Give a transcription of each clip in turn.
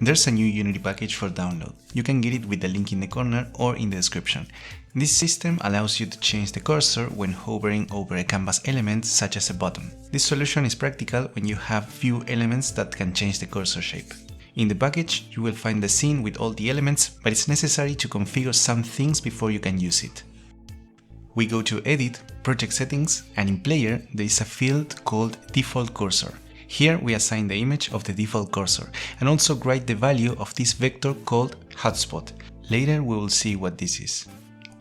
There's a new Unity package for download. You can get it with the link in the corner or in the description. This system allows you to change the cursor when hovering over a canvas element such as a button. This solution is practical when you have few elements that can change the cursor shape. In the package, you will find the scene with all the elements, but it's necessary to configure some things before you can use it. We go to Edit, Project Settings, and in Player there is a field called Default Cursor. Here we assign the image of the default cursor and also write the value of this vector called Hotspot. Later we will see what this is.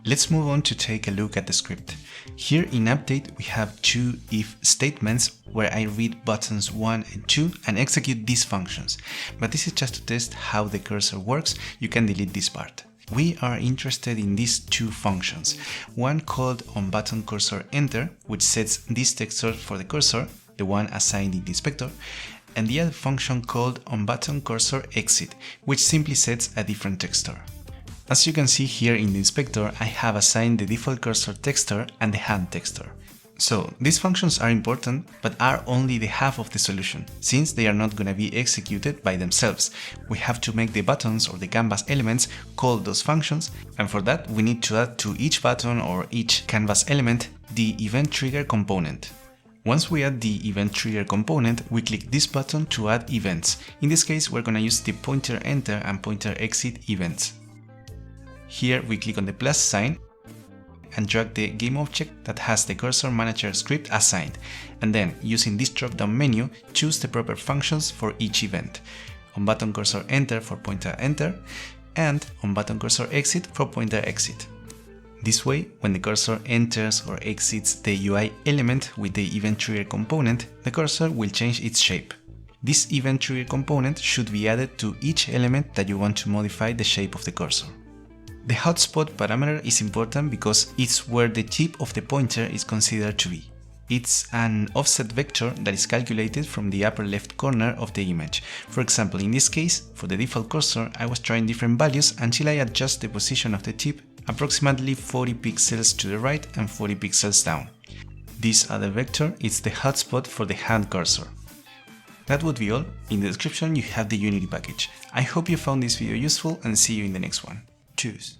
Let's move on to take a look at the script. Here in Update we have two if statements where I read buttons 1 and 2 and execute these functions. But this is just to test how the cursor works. You can delete this part. We are interested in these two functions. One called onButtonCursorEnter, which sets this texture for the cursor, the one assigned in the inspector, and the other function called onButtonCursorExit, which simply sets a different texture. As you can see here in the inspector, I have assigned the default cursor texture and the hand texture. So these functions are important, but are only the half of the solution, since they are not going to be executed by themselves. We have to make the buttons or the canvas elements call those functions, and for that we need to add to each button or each canvas element the event trigger component. Once we add the event trigger component, we click this button to add events. In this case, we're going to use the pointer enter and pointer exit events. Here we click on the plus sign and drag the GameObject that has the cursor manager script assigned, and then using this drop-down menu, choose the proper functions for each event. onButtonCursorEnter for pointer enter and onButtonCursorExit for pointer exit. This way, when the cursor enters or exits the UI element with the event trigger component, the cursor will change its shape. This event trigger component should be added to each element that you want to modify the shape of the cursor. The Hotspot parameter is important because it's where the tip of the pointer is considered to be. It's an offset vector that is calculated from the upper left corner of the image. For example, in this case, for the default cursor, I was trying different values until I adjust the position of the tip approximately 40 pixels to the right and 40 pixels down. This other vector is the hotspot for the hand cursor. That would be all. In the description you have the Unity package. I hope you found this video useful and see you in the next one. Cheers!